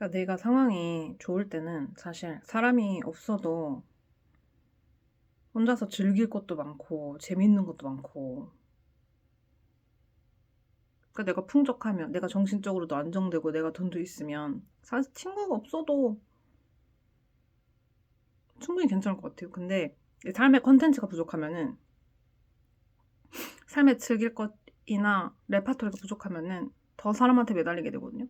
그러니까 내가 상황이 좋을 때는 사실 사람이 없어도 혼자서 즐길 것도 많고 재밌는 것도 많고, 그러니까 내가 풍족하면, 내가 정신적으로도 안정되고 내가 돈도 있으면 사실 친구가 없어도 충분히 괜찮을 것 같아요. 근데 내 삶의 컨텐츠가 부족하면은, 삶에 즐길 것이나 레파토리가 부족하면은 더 사람한테 매달리게 되거든요.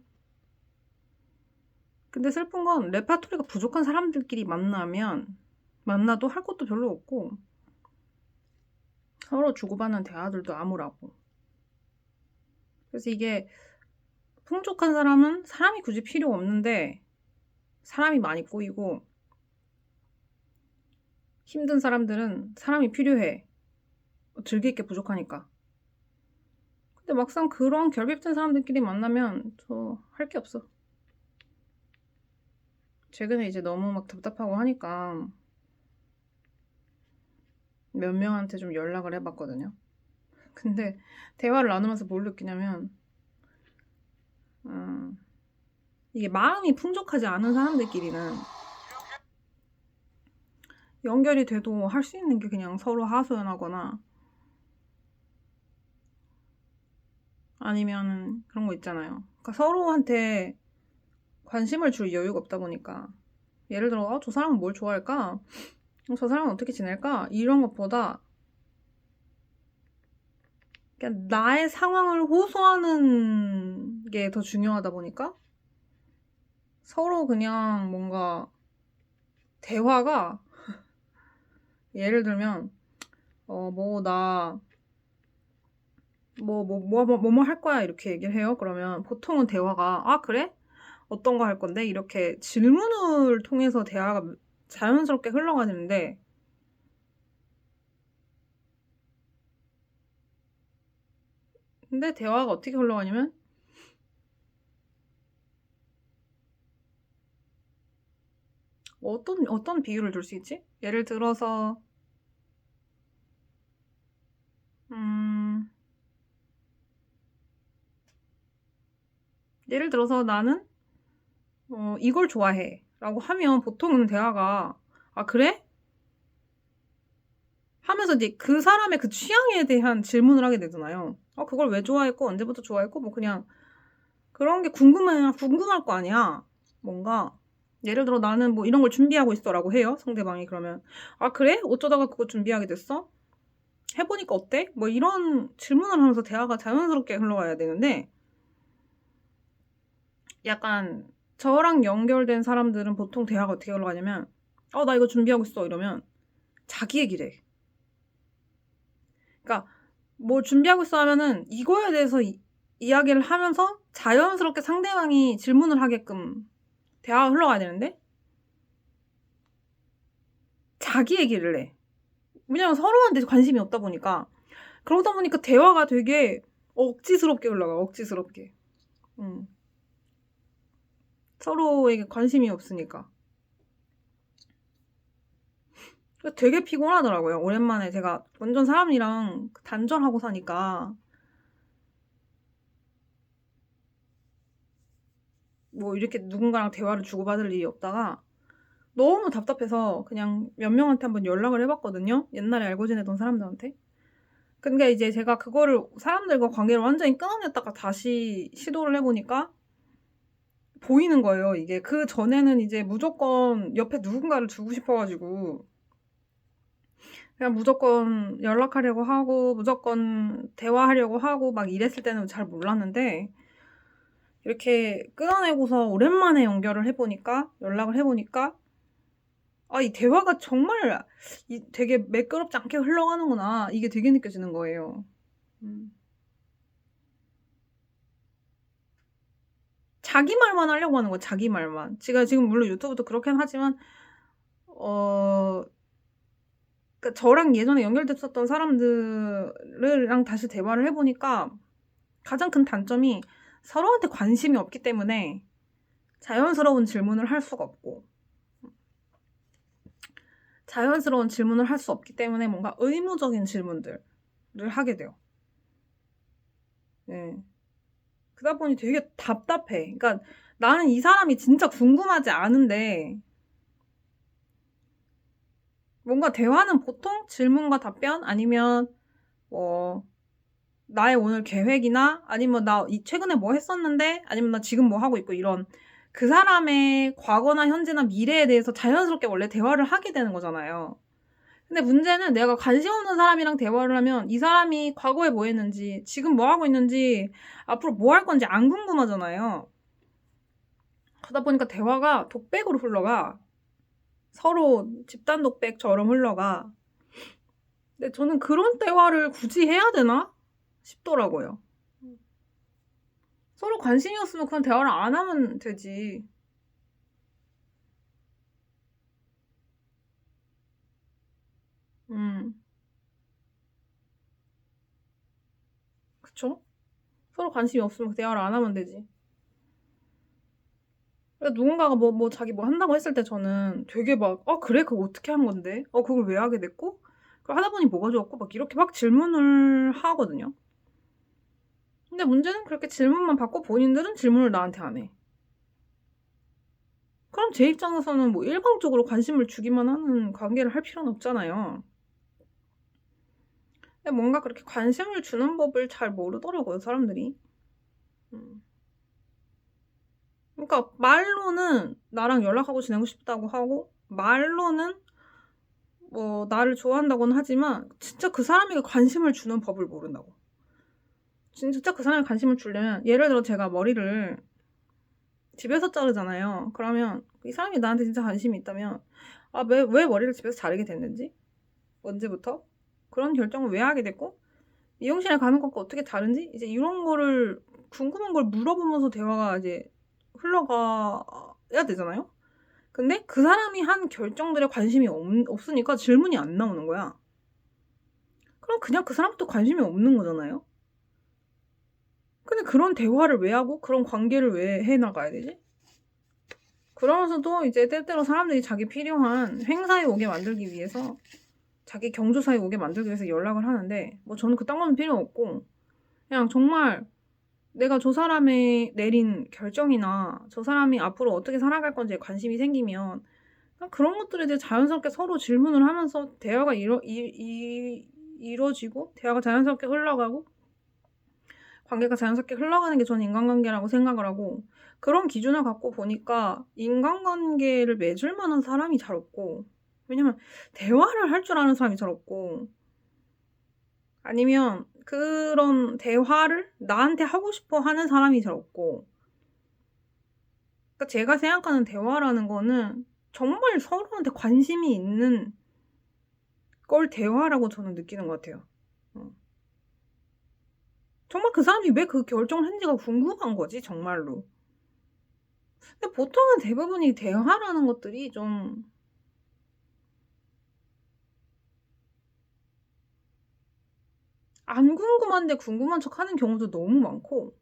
근데 슬픈 건 레파토리가 부족한 사람들끼리 만나도 할 것도 별로 없고 서로 주고받는 대화들도 암울하고. 그래서 이게, 풍족한 사람은 사람이 굳이 필요 없는데 사람이 많이 꼬이고, 힘든 사람들은 사람이 필요해. 즐길 게 부족하니까. 근데 막상 그런 결핍된 사람들끼리 만나면 저 할 게 없어. 최근에 이제 너무 막 답답하고 하니까 몇 명한테 좀 연락을 해봤거든요. 근데 대화를 나누면서 뭘 느끼냐면, 음, 이게 마음이 풍족하지 않은 사람들끼리는 연결이 돼도 할 수 있는 게 그냥 서로 하소연하거나, 아니면 그런 거 있잖아요. 그러니까 서로한테 관심을 줄 여유가 없다 보니까, 예를 들어 저 사람은 뭘 좋아할까? 저 사람은 어떻게 지낼까? 이런 것보다 그냥 나의 상황을 호소하는 게 더 중요하다 보니까 서로 그냥 뭔가 대화가, 예를 들면 나 뭐 할 거야 이렇게 얘기를 해요. 그러면 보통은 대화가, 아 그래? 어떤 거 할 건데? 이렇게 질문을 통해서 대화가 자연스럽게 흘러가는데, 근데 대화가 어떻게 흘러가냐면, 어떤 비유를 줄 수 있지? 음, 예를 들어서 나는 이걸 좋아해 라고 하면 보통은 대화가, 아 그래? 하면서 이제 그 사람의 그 취향에 대한 질문을 하게 되잖아요. 그걸 왜 좋아했고 언제부터 좋아했고, 뭐 그냥 그런 게 궁금할 거 아니야. 뭔가 예를 들어 나는 뭐 이런 걸 준비하고 있어라고 해요. 상대방이. 그러면, 아 그래? 어쩌다가 그거 준비하게 됐어? 해보니까 어때? 뭐 이런 질문을 하면서 대화가 자연스럽게 흘러가야 되는데, 약간 저랑 연결된 사람들은 보통 대화가 어떻게 흘러가냐면, 나 이거 준비하고 있어 이러면 자기 얘기를 해. 그러니까 뭐 준비하고 있어 하면은 이거에 대해서 이야기를 하면서 자연스럽게 상대방이 질문을 하게끔 대화가 흘러가야 되는데, 자기 얘기를 해. 왜냐면 서로한테 관심이 없다 보니까. 그러다 보니까 대화가 되게 억지스럽게 흘러가, 억지스럽게. 음. 서로에게 관심이 없으니까. 되게 피곤하더라고요. 오랜만에 제가 완전 사람이랑 단절하고 사니까 뭐 이렇게 누군가랑 대화를 주고받을 일이 없다가 너무 답답해서 그냥 몇 명한테 한번 연락을 해봤거든요. 옛날에 알고 지내던 사람들한테. 근데 이제 제가 그거를 사람들과 관계를 완전히 끊어냈다가 다시 시도를 해보니까 보이는 거예요. 이게 그 전에는 이제 무조건 옆에 누군가를 두고 싶어가지고 그냥 무조건 연락하려고 하고 무조건 대화하려고 하고 막 이랬을 때는 잘 몰랐는데, 이렇게 끊어내고서 오랜만에 연락을 해보니까, 이 대화가 정말 되게 매끄럽지 않게 흘러가는구나. 이게 되게 느껴지는 거예요. 음. 자기 말만 하려고 하는 거야, 자기 말만. 제가 지금 물론 유튜브도 그렇긴 하지만, 어, 그러니까 저랑 예전에 연결됐었던 사람들이랑 다시 대화를 해보니까 가장 큰 단점이 서로한테 관심이 없기 때문에 자연스러운 질문을 할 수가 없고, 자연스러운 질문을 할 수 없기 때문에 뭔가 의무적인 질문들을 하게 돼요. 네. 그러다 보니 되게 답답해. 그러니까 나는 이 사람이 진짜 궁금하지 않은데 뭔가 대화는 보통 질문과 답변 아니면 뭐 나의 오늘 계획이나 아니면 나 최근에 뭐 했었는데 아니면 나 지금 뭐 하고 있고 이런 그 사람의 과거나 현재나 미래에 대해서 자연스럽게 원래 대화를 하게 되는 거잖아요. 근데 문제는 내가 관심 없는 사람이랑 대화를 하면 이 사람이 과거에 뭐 했는지 지금 뭐 하고 있는지 앞으로 뭐 할 건지 안 궁금하잖아요. 그러다 보니까 대화가 독백으로 흘러가. 서로 집단 독백처럼 흘러가. 근데 저는 그런 대화를 굳이 해야 되나 싶더라고요. 서로 관심이 없으면 그냥 대화를 안 하면 되지. 그쵸? 서로 관심이 없으면 대화를 안 하면 되지. 그러니까 누군가가 자기 뭐 한다고 했을 때 저는 되게 막, 그래? 그거 어떻게 한 건데? 그걸 왜 하게 됐고? 그걸 하다 보니 뭐가 좋았고? 막 이렇게 막 질문을 하거든요. 근데 문제는 그렇게 질문만 받고 본인들은 질문을 나한테 안 해. 그럼 제 입장에서는 뭐 일방적으로 관심을 주기만 하는 관계를 할 필요는 없잖아요. 근데 뭔가 그렇게 관심을 주는 법을 잘 모르더라고요, 사람들이. 음. 그러니까 말로는 나랑 연락하고 지내고 싶다고 하고 말로는 뭐 나를 좋아한다고는 하지만 진짜 그 사람에게 관심을 주는 법을 모른다고. 진짜 그 사람에 관심을 주려면 예를 들어 제가 머리를 집에서 자르잖아요. 그러면 이 사람이 나한테 진짜 관심이 있다면 왜 머리를 집에서 자르게 됐는지 언제부터 그런 결정을 왜 하게 됐고 미용실에 가는 것과 어떻게 다른지 이제 이런 거를 궁금한 걸 물어보면서 대화가 이제 흘러가야 되잖아요. 근데 그 사람이 한 결정들에 관심이 없으니까 질문이 안 나오는 거야. 그럼 그냥 그 사람도 관심이 없는 거잖아요. 근데 그런 대화를 왜 하고 그런 관계를 왜 해나가야 되지? 그러면서도 이제 때때로 사람들이 자기 필요한 행사에 오게 만들기 위해서 자기 경조사에 오게 만들기 위해서 연락을 하는데 뭐 저는 그딴 거는 필요 없고 그냥 정말 내가 저 사람의 내린 결정이나 저 사람이 앞으로 어떻게 살아갈 건지에 관심이 생기면 그런 것들에 대해 자연스럽게 서로 질문을 하면서 대화가 이루어지고 대화가 자연스럽게 흘러가고 관계가 자연스럽게 흘러가는 게 저는 인간관계라고 생각을 하고 그런 기준을 갖고 보니까 인간관계를 맺을 만한 사람이 잘 없고 왜냐면 대화를 할 줄 아는 사람이 잘 없고 아니면 그런 대화를 나한테 하고 싶어 하는 사람이 잘 없고 그러니까 제가 생각하는 대화라는 거는 정말 서로한테 관심이 있는 걸 대화라고 저는 느끼는 것 같아요. 정말 그 사람이 왜 그 결정을 했는지가 궁금한 거지 정말로. 근데 보통은 대부분이 대화라는 것들이 좀 안 궁금한데 궁금한 척 하는 경우도 너무 많고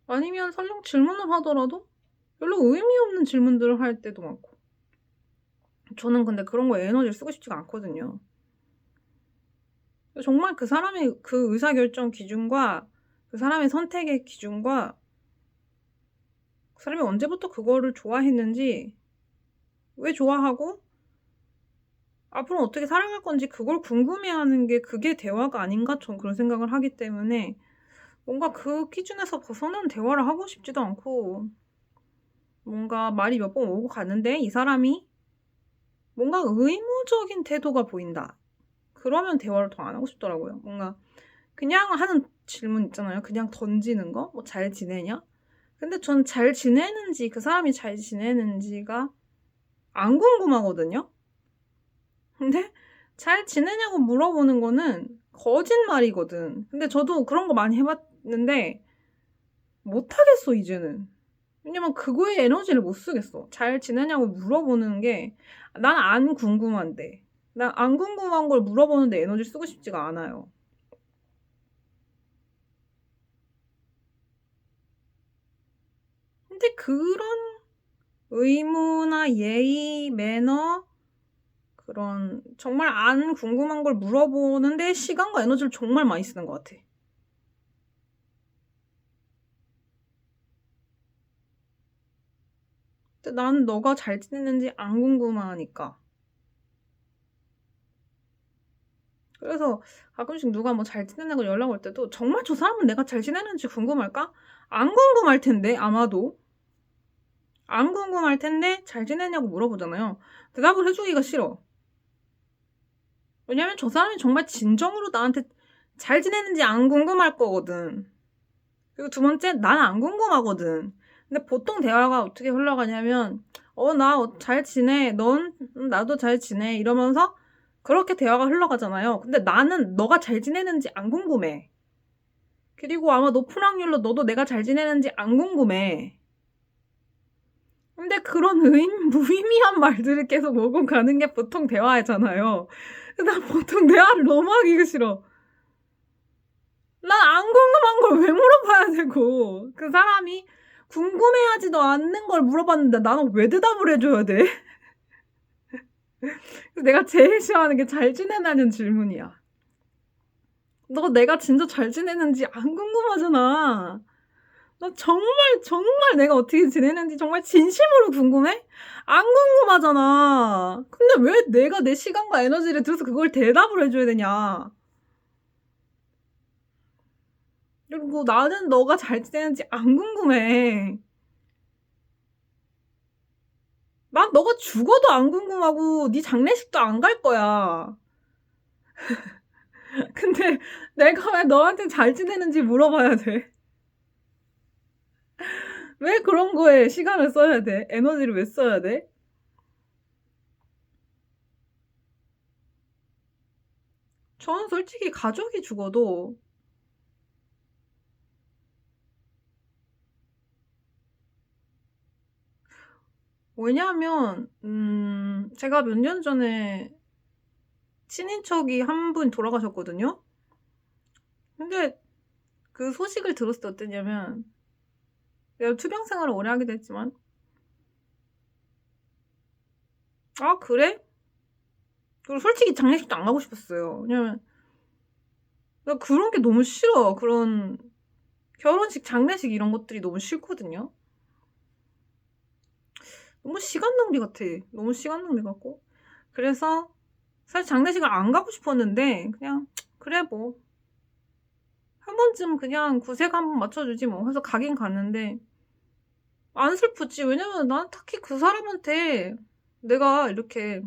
아니면 설령 질문을 하더라도 별로 의미 없는 질문들을 할 때도 많고 저는 근데 그런 거에 에너지를 쓰고 싶지가 않거든요. 정말 그 사람의 그 의사결정 기준과 그 사람의 선택의 기준과 그 사람이 언제부터 그거를 좋아했는지 왜 좋아하고 앞으로 어떻게 살아갈 건지 그걸 궁금해하는 게 그게 대화가 아닌가 전 그런 생각을 하기 때문에 뭔가 그 기준에서 벗어난 대화를 하고 싶지도 않고 뭔가 말이 몇 번 오고 가는데 이 사람이 뭔가 의무적인 태도가 보인다. 그러면 대화를 더 안 하고 싶더라고요. 뭔가 그냥 하는 질문 있잖아요. 그냥 던지는 거? 뭐 잘 지내냐? 근데 전 잘 지내는지 그 사람이 잘 지내는지가 안 궁금하거든요. 근데 잘 지내냐고 물어보는 거는 거짓말이거든. 근데 저도 그런 거 많이 해봤는데 못하겠어 이제는. 왜냐면 그거에 에너지를 못 쓰겠어. 잘 지내냐고 물어보는 게 난 안 궁금한데 난 안 궁금한 걸 물어보는데 에너지 쓰고 싶지가 않아요. 근데 그런 의무나 예의, 매너 그런 정말 안 궁금한 걸 물어보는데 시간과 에너지를 정말 많이 쓰는 것 같아. 근데 나는 너가 잘 지내는지 안 궁금하니까. 그래서 가끔씩 누가 뭐 잘 지내냐고 연락 올 때도 정말 저 사람은 내가 잘 지내는지 궁금할까? 안 궁금할 텐데 아마도. 안 궁금할 텐데 잘 지내냐고 물어보잖아요. 대답을 해주기가 싫어. 왜냐면 저 사람이 정말 진정으로 나한테 잘 지내는지 안 궁금할 거거든. 그리고 두 번째, 난 안 궁금하거든. 근데 보통 대화가 어떻게 흘러가냐면 나 잘 지내. 넌 나도 잘 지내. 이러면서 그렇게 대화가 흘러가잖아요. 근데 나는 너가 잘 지내는지 안 궁금해. 그리고 아마 높은 확률로 너도 내가 잘 지내는지 안 궁금해. 근데 그런 무의미한 말들을 계속 오고 가는 게 보통 대화잖아요. 나 보통 대화를 너무 하기가 싫어. 난 안 궁금한 걸 왜 물어봐야 되고, 그 사람이 궁금해하지도 않는 걸 물어봤는데 나는 왜 대답을 해줘야 돼? 내가 제일 싫어하는 게 잘 지내냐는 질문이야. 너 내가 진짜 잘 지내는지 안 궁금하잖아. 나 정말 내가 어떻게 지내는지 정말 진심으로 궁금해? 안 궁금하잖아. 근데 왜 내가 내 시간과 에너지를 들여서 그걸 대답을 해줘야 되냐? 그리고 나는 너가 잘 지내는지 안 궁금해. 난 너가 죽어도 안 궁금하고 네 장례식도 안 갈 거야. 근데 내가 왜 너한테 잘 지내는지 물어봐야 돼? 왜 그런 거에 시간을 써야 돼? 에너지를 왜 써야 돼? 저는 솔직히 가족이 죽어도 왜냐하면 제가 몇 년 전에 친인척이 한 분 돌아가셨거든요. 근데 그 소식을 들었을 때 어땠냐면 내가 투병 생활을 오래 하게 됐지만 아 그래? 그리고 솔직히 장례식도 안 가고 싶었어요. 왜냐면 나 그런 게 너무 싫어. 그런 결혼식, 장례식 이런 것들이 너무 싫거든요. 너무 시간 낭비 같아. 너무 시간 낭비 같고. 그래서 사실 장례식을 안 가고 싶었는데 그냥 그래 뭐 한 번쯤 그냥 구색 한번 맞춰주지 뭐 해서 가긴 갔는데 안 슬프지. 왜냐면 난 딱히 그 사람한테 내가 이렇게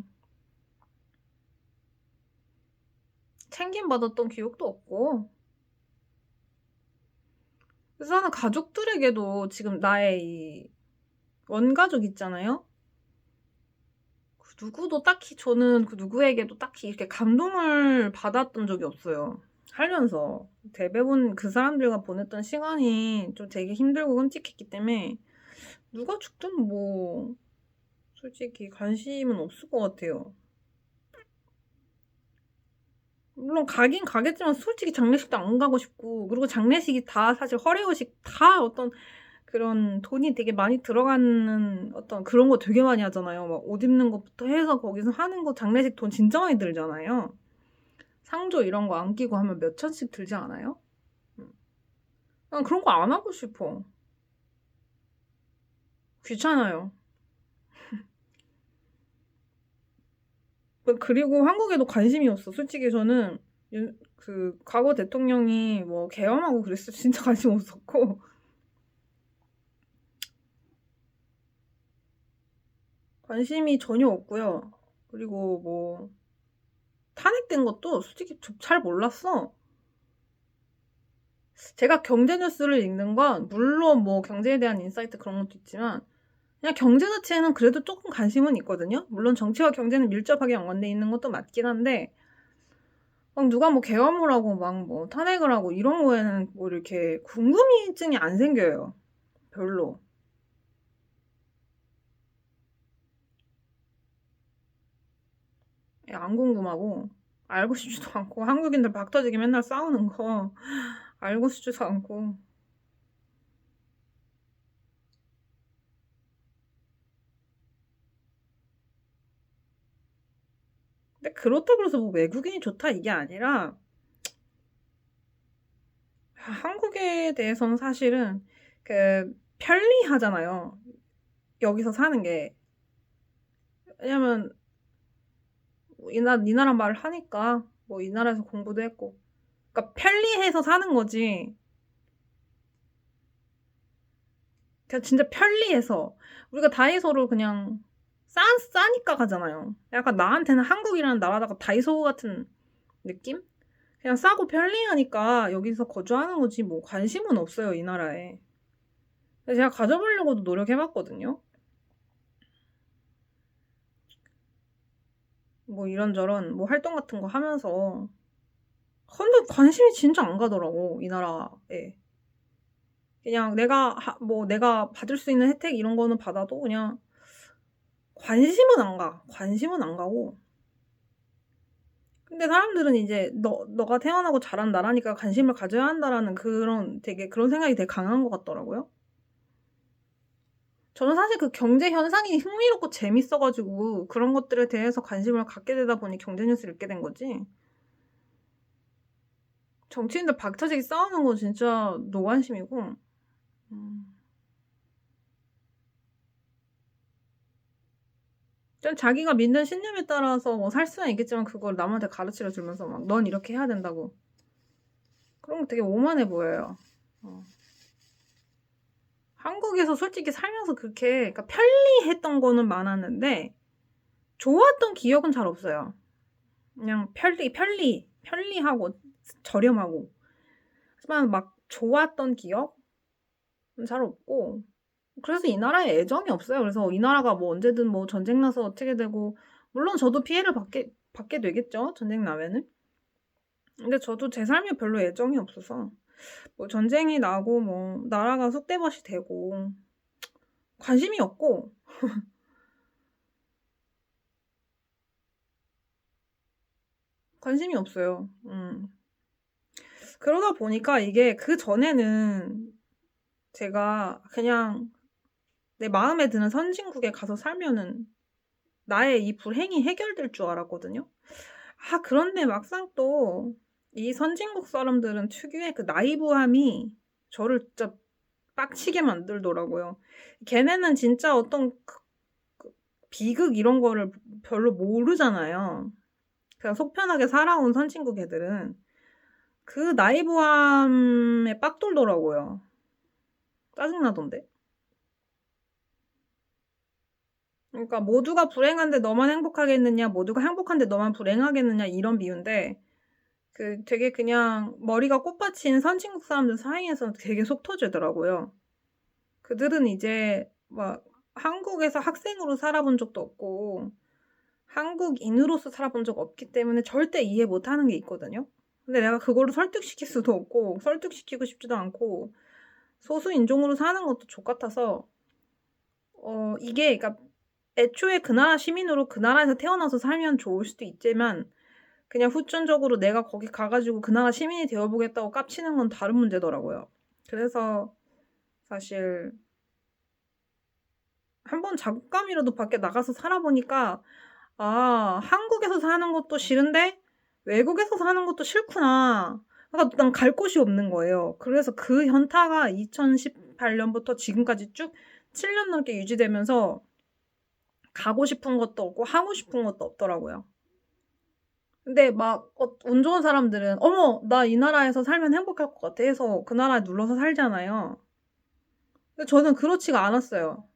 챙김 받았던 기억도 없고 그래서 나는 가족들에게도 지금 나의 이 원가족 있잖아요. 그 누구도 딱히 저는 그 누구에게도 딱히 이렇게 감동을 받았던 적이 없어요. 살면서 대부분 그 사람들과 보냈던 시간이 좀 되게 힘들고 끔찍했기 때문에 누가 죽든 뭐 솔직히 관심은 없을 것 같아요. 물론 가긴 가겠지만 솔직히 장례식도 안 가고 싶고 그리고 장례식이 다 사실 허례허식 다 어떤 그런 돈이 되게 많이 들어가는 어떤 그런 거 되게 많이 하잖아요. 막 옷 입는 것부터 해서 거기서 하는 거 장례식 돈 진짜 많이 들잖아요. 상조 이런 거 안 끼고 하면 몇 천씩 들지 않아요? 난 그런 거 안 하고 싶어. 귀찮아요. 그리고 한국에도 관심이 없어. 솔직히 저는 그 과거 대통령이 뭐 계엄하고 그랬을 때 진짜 관심 없었고 관심이 전혀 없고요. 그리고 뭐 탄핵된 것도 솔직히 잘 몰랐어. 제가 경제 뉴스를 읽는 건 물론 뭐 경제에 대한 인사이트 그런 것도 있지만 그냥 경제 자체에는 그래도 조금 관심은 있거든요. 물론 정치와 경제는 밀접하게 연관돼 있는 것도 맞긴 한데 막 누가 뭐 계엄을 하고 막 뭐 탄핵을 하고 이런 거에는 뭐 이렇게 궁금증이 안 생겨요. 별로. 안 궁금하고 알고 싶지도 않고 한국인들 박 터지게 맨날 싸우는 거 알고 싶지도 않고 근데 그렇다고 해서 뭐 외국인이 좋다 이게 아니라 한국에 대해서는 사실은 그 편리하잖아요. 여기서 사는 게. 왜냐면 이 나라 말을 하니까 뭐 이 나라에서 공부도 했고. 그러니까 편리해서 사는 거지. 그냥 진짜 편리해서. 우리가 다이소를 그냥 싸니까 가잖아요. 약간 나한테는 한국이라는 나라다가 다이소 같은 느낌? 그냥 싸고 편리하니까 여기서 거주하는 거지 뭐 관심은 없어요, 이 나라에. 근데 제가 가져보려고도 노력해봤거든요. 뭐 이런저런 뭐 활동 같은 거 하면서. 근데 관심이 진짜 안 가더라고, 이 나라에. 그냥 내가 받을 수 있는 혜택 이런 거는 받아도 그냥 관심은 안 가. 관심은 안 가고. 근데 사람들은 이제 너가 태어나고 자란 나라니까 관심을 가져야 한다라는 그런 생각이 되게 강한 것 같더라고요. 저는 사실 그 경제 현상이 흥미롭고 재밌어가지고 그런 것들에 대해서 관심을 갖게 되다 보니 경제 뉴스를 읽게 된 거지. 정치인들 박터지게 싸우는 거 진짜 노관심이고. 자기가 믿는 신념에 따라서 뭐 살 수는 있겠지만 그걸 남한테 가르치려 주면서 막 넌 이렇게 해야 된다고. 그런 거 되게 오만해 보여요. 한국에서 솔직히 살면서 그렇게 그러니까 편리했던 거는 많았는데 좋았던 기억은 잘 없어요. 그냥 편리하고 저렴하고. 하지만 막 좋았던 기억은 잘 없고. 그래서 이 나라에 애정이 없어요. 그래서 이 나라가 뭐 언제든 뭐 전쟁 나서 어떻게 되고, 물론 저도 피해를 받게 되겠죠, 전쟁 나면은. 근데 저도 제 삶에 별로 애정이 없어서 뭐 전쟁이 나고 뭐 나라가 쑥대밭이 되고 관심이 없고. 관심이 없어요. 그러다 보니까 이게 그전에는 제가 그냥 내 마음에 드는 선진국에 가서 살면은 나의 이 불행이 해결될 줄 알았거든요. 그런데 막상 또 이 선진국 사람들은 특유의 그 나이브함이 저를 진짜 빡치게 만들더라고요. 걔네는 진짜 어떤 비극 이런 거를 별로 모르잖아요. 그냥 속 편하게 살아온 선진국 애들은. 그 나이브함에 빡 돌더라고요. 짜증나던데. 그러니까 모두가 불행한데 너만 행복하겠느냐, 모두가 행복한데 너만 불행하겠느냐 이런 비유인데, 되게 그냥 머리가 꽃받친 선진국 사람들 사이에서 되게 속 터지더라고요. 그들은 이제 막 한국에서 학생으로 살아본 적도 없고 한국인으로서 살아본 적 없기 때문에 절대 이해 못하는 게 있거든요. 근데 내가 그거를 설득시킬 수도 없고 설득시키고 싶지도 않고 소수 인종으로 사는 것도 족같아서 이게 그러니까 애초에 그 나라 시민으로 그 나라에서 태어나서 살면 좋을 수도 있지만 그냥 후천적으로 내가 거기 가가지고 그 나라 시민이 되어보겠다고 깝치는 건 다른 문제더라고요. 그래서 사실 한번 자국감이라도 밖에 나가서 살아보니까 한국에서 사는 것도 싫은데 외국에서 사는 것도 싫구나. 그러니까 난 갈 곳이 없는 거예요. 그래서 그 현타가 2018년부터 지금까지 쭉 7년 넘게 유지되면서 가고 싶은 것도 없고 하고 싶은 것도 없더라고요. 근데 막 운 좋은 사람들은 어머 나 이 나라에서 살면 행복할 것 같아 해서 그 나라에 눌러서 살잖아요. 근데 저는 그렇지가 않았어요.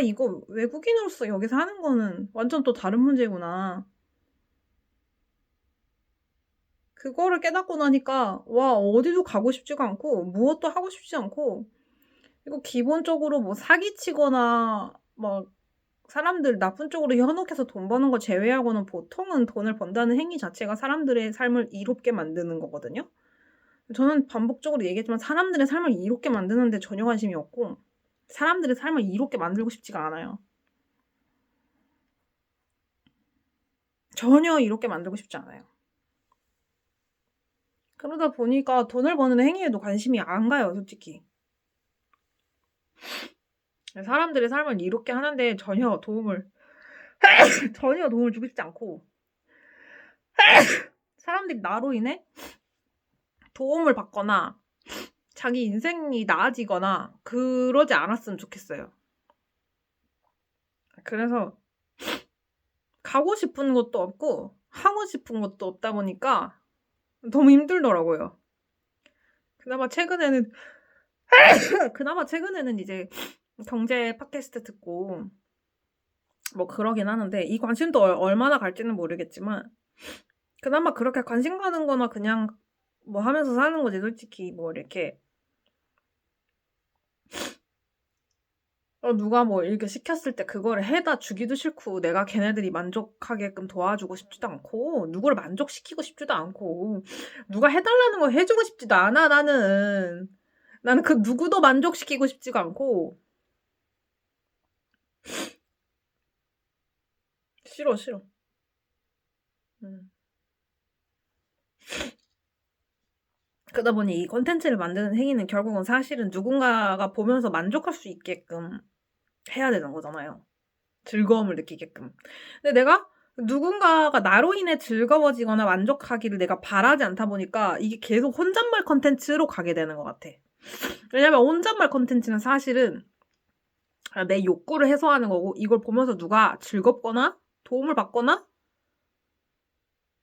이거 외국인으로서 여기 사는 거는 완전 또 다른 문제구나. 그거를 깨닫고 나니까 와 어디도 가고 싶지가 않고 무엇도 하고 싶지 않고, 그리고 기본적으로 뭐 사기치거나 막 사람들 나쁜 쪽으로 현혹해서 돈 버는 거 제외하고는 보통은 돈을 번다는 행위 자체가 사람들의 삶을 이롭게 만드는 거거든요. 저는 반복적으로 얘기했지만 사람들의 삶을 이롭게 만드는 데 전혀 관심이 없고 사람들의 삶을 이롭게 만들고 싶지가 않아요. 전혀 이롭게 만들고 싶지 않아요. 그러다 보니까 돈을 버는 행위에도 관심이 안 가요, 솔직히. 사람들의 삶을 이롭게 하는데 전혀 도움을 주고 싶지 않고 사람들이 나로 인해 도움을 받거나 자기 인생이 나아지거나 그러지 않았으면 좋겠어요. 그래서 가고 싶은 것도 없고 하고 싶은 것도 없다 보니까 너무 힘들더라고요. 그나마 최근에는 이제 경제 팟캐스트 듣고 뭐 그러긴 하는데 이 관심도 얼마나 갈지는 모르겠지만 그나마 그렇게 관심 가는 거나 그냥 뭐 하면서 사는 거지. 솔직히 뭐 이렇게 누가 뭐 이렇게 시켰을 때 그거를 해다 주기도 싫고 내가 걔네들이 만족하게끔 도와주고 싶지도 않고 누구를 만족시키고 싶지도 않고 누가 해달라는 거 해주고 싶지도 않아. 나는 그 누구도 만족시키고 싶지가 않고 싫어. 그러다 보니 이 콘텐츠를 만드는 행위는 결국은 사실은 누군가가 보면서 만족할 수 있게끔 해야 되는 거잖아요. 즐거움을 느끼게끔. 근데 내가 누군가가 나로 인해 즐거워지거나 만족하기를 내가 바라지 않다 보니까 이게 계속 혼잣말 콘텐츠로 가게 되는 것 같아. 왜냐면 혼잣말 콘텐츠는 사실은 내 욕구를 해소하는 거고 이걸 보면서 누가 즐겁거나 도움을 받거나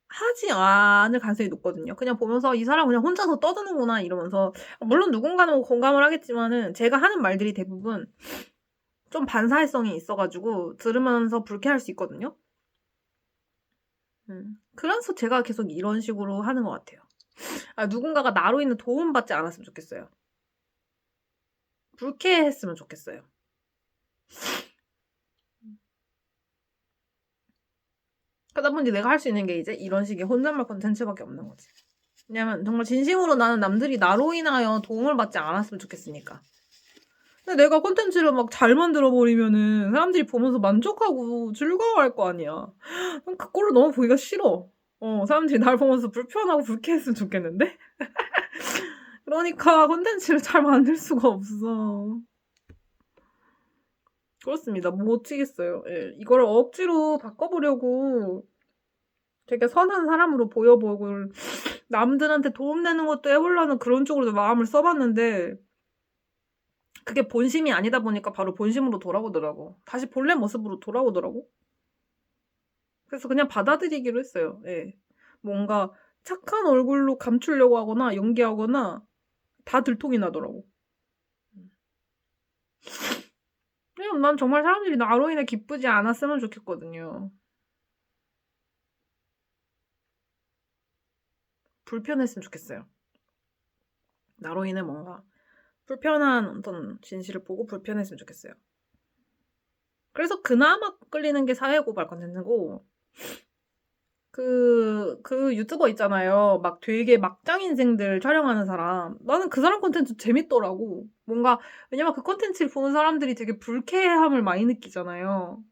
하지 않을 가능성이 높거든요. 그냥 보면서 이 사람 그냥 혼자서 떠드는구나 이러면서 물론 누군가는 공감을 하겠지만은 제가 하는 말들이 대부분 좀 반사회성이 있어가지고 들으면서 불쾌할 수 있거든요. 그래서 제가 계속 이런 식으로 하는 것 같아요. 누군가가 나로 인해 도움받지 않았으면 좋겠어요. 불쾌했으면 좋겠어요. 그러다 보니 내가 할 수 있는 게 이제 이런 식의 혼잣말 콘텐츠밖에 없는 거지. 왜냐면 정말 진심으로 나는 남들이 나로 인하여 도움을 받지 않았으면 좋겠으니까. 근데 내가 콘텐츠를 막 잘 만들어버리면은 사람들이 보면서 만족하고 즐거워할 거 아니야. 그거를 너무 보기가 싫어. 사람들이 날 보면서 불편하고 불쾌했으면 좋겠는데? 그러니까 콘텐츠를 잘 만들 수가 없어. 그렇습니다. 못 치겠어요. 예. 이거를 억지로 바꿔보려고 되게 선한 사람으로 보여보고 남들한테 도움되는 것도 해보려는 그런 쪽으로도 마음을 써봤는데 그게 본심이 아니다 보니까 바로 본심으로 돌아오더라고. 다시 본래 모습으로 돌아오더라고. 그래서 그냥 받아들이기로 했어요. 예. 뭔가 착한 얼굴로 감추려고 하거나 연기하거나 다 들통이 나더라고. 왜냐면 난 정말 사람들이 나로 인해 기쁘지 않았으면 좋겠거든요. 불편했으면 좋겠어요. 나로 인해 뭔가 불편한 어떤 진실을 보고 불편했으면 좋겠어요. 그래서 그나마 끌리는 게 사회고발 콘텐츠고 그 유튜버 있잖아요. 막 되게 막장 인생들 촬영하는 사람. 나는 그 사람 콘텐츠 재밌더라고. 뭔가 왜냐면 그 콘텐츠를 보는 사람들이 되게 불쾌함을 많이 느끼잖아요.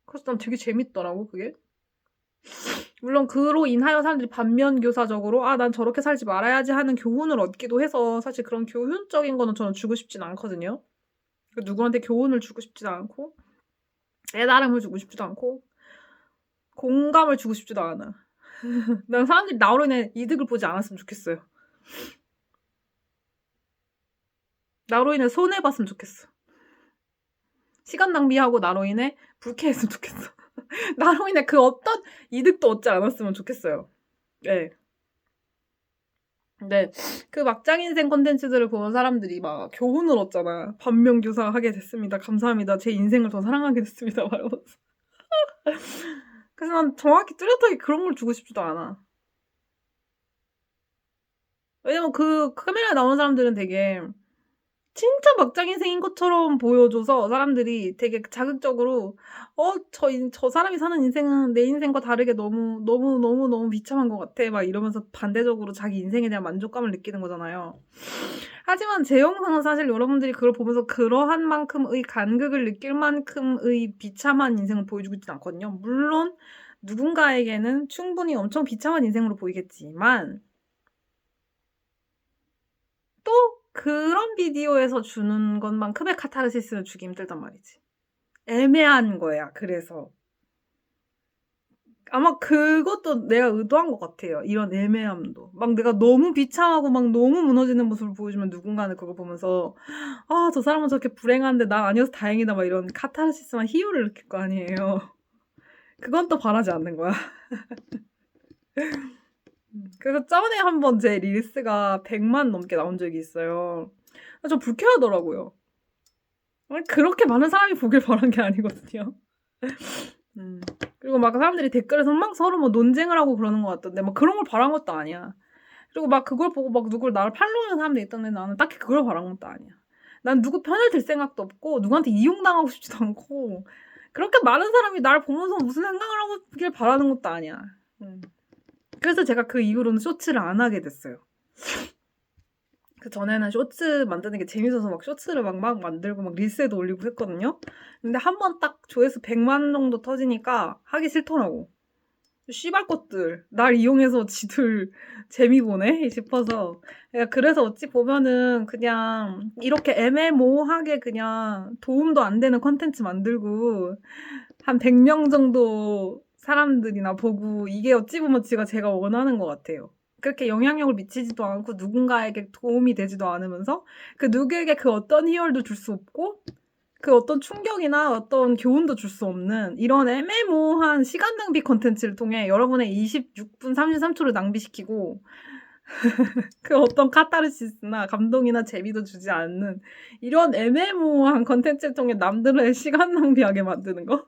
그래서 난 되게 재밌더라고 그게. 물론 그로 인하여 사람들이 반면교사적으로 난 저렇게 살지 말아야지 하는 교훈을 얻기도 해서 사실 그런 교훈적인 거는 저는 주고 싶진 않거든요. 누구한테 교훈을 주고 싶지도 않고 깨달음을 주고 싶지도 않고 공감을 주고 싶지도 않아. 난 사람들이 나로 인해 이득을 보지 않았으면 좋겠어요. 나로 인해 손해봤으면 좋겠어. 시간 낭비하고 나로 인해 불쾌했으면 좋겠어. 나로 인해 그 어떤 이득도 얻지 않았으면 좋겠어요. 네. 근데 그 막장 인생 콘텐츠들을 보는 사람들이 막 교훈을 얻잖아. 반면교사 하게 됐습니다. 감사합니다. 제 인생을 더 사랑하게 됐습니다. 말하면서. 그래서 난 정확히 뚜렷하게 그런 걸 주고 싶지도 않아. 왜냐면 그 카메라에 나오는 사람들은 되게 진짜 막장 인생인 것처럼 보여줘서 사람들이 되게 자극적으로 저 사람이 사는 인생은 내 인생과 다르게 너무 비참한 것 같아 막 이러면서 반대적으로 자기 인생에 대한 만족감을 느끼는 거잖아요. 하지만 제 영상은 사실 여러분들이 그걸 보면서 그러한 만큼의 간극을 느낄 만큼의 비참한 인생을 보여주고 있진 않거든요. 물론 누군가에게는 충분히 엄청 비참한 인생으로 보이겠지만 또 그런 비디오에서 주는 것만큼의 카타르시스는 주기 힘들단 말이지. 애매한 거야. 그래서 아마 그것도 내가 의도한 것 같아요. 이런 애매함도. 막 내가 너무 비참하고 막 너무 무너지는 모습을 보여주면 누군가는 그걸 보면서 '아 저 사람은 저렇게 불행한데 난 아니어서 다행이다.' 막 이런 카타르시스만 희열을 느낄 거 아니에요. 그건 또 바라지 않는 거야. 그래서 전에 한 번 제 릴스가 100만 넘게 나온 적이 있어요. 저 불쾌하더라고요. 아니 그렇게 많은 사람이 보길 바란 게 아니거든요. 그리고 막 사람들이 댓글에서 막 서로 뭐 논쟁을 하고 그러는 것 같던데 막 그런 걸 바란 것도 아니야. 그리고 막 그걸 보고 막 누굴 나를 팔로우하는 사람들이 있던데 나는 딱히 그걸 바란 것도 아니야. 난 누구 편을 들 생각도 없고 누구한테 이용당하고 싶지도 않고 그렇게 많은 사람이 나를 보면서 무슨 생각을 하길 바라는 것도 아니야. 그래서 제가 그 이후로는 쇼츠를 안 하게 됐어요. 그전에는 쇼츠 만드는 게 재밌어서 막 쇼츠를 막 만들고 막 릴스에도 올리고 했거든요. 근데 한 번 딱 조회수 100만 정도 터지니까 하기 싫더라고. 씨발 것들 날 이용해서 지들 재미 보네 싶어서 그래서 어찌 보면은 그냥 이렇게 애매모호하게 그냥 도움도 안 되는 콘텐츠 만들고 한 100명 정도 사람들이나 보고 이게 어찌 보면 제가 원하는 것 같아요. 그렇게 영향력을 미치지도 않고 누군가에게 도움이 되지도 않으면서 그 누구에게 그 어떤 희열도 줄 수 없고 그 어떤 충격이나 어떤 교훈도 줄 수 없는 이런 애매모호한 시간 낭비 콘텐츠를 통해 여러분의 26분 33초를 낭비시키고 그 어떤 카타르시스나 감동이나 재미도 주지 않는 이런 애매모호한 콘텐츠를 통해 남들의 시간 낭비하게 만드는 거?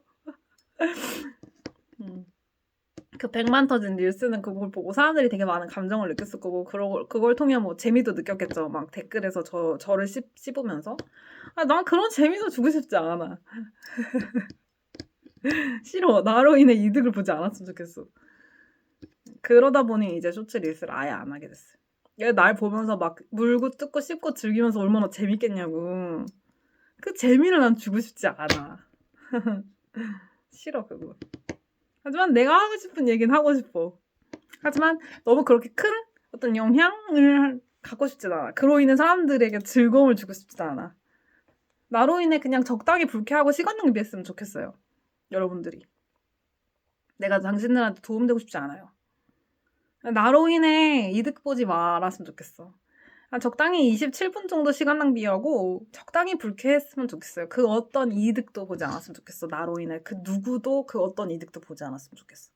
그 100만 터진 릴스는 그걸 보고 사람들이 되게 많은 감정을 느꼈을 거고 그걸 통해 뭐 재미도 느꼈겠죠. 막 댓글에서 저를 씹으면서. 난 그런 재미도 주고 싶지 않아. 싫어. 나로 인해 이득을 보지 않았으면 좋겠어. 그러다 보니 이제 쇼츠 릴스를 아예 안 하게 됐어요. 얘 날 보면서 막 물고 뜯고 씹고 즐기면서 얼마나 재밌겠냐고. 그 재미를 난 주고 싶지 않아. 싫어 그거. 하지만 내가 하고 싶은 얘기는 하고 싶어. 하지만 너무 그렇게 큰 어떤 영향을 갖고 싶진 않아. 그로 인해 사람들에게 즐거움을 주고 싶진 않아. 나로 인해 그냥 적당히 불쾌하고 시간 낭비했으면 좋겠어요. 여러분들이. 내가 당신들한테 도움되고 싶지 않아요. 나로 인해 이득 보지 말았으면 좋겠어. 적당히 27분 정도 시간 낭비하고 적당히 불쾌했으면 좋겠어요. 그 어떤 이득도 보지 않았으면 좋겠어. 나로 인해 그 누구도 그 어떤 이득도 보지 않았으면 좋겠어.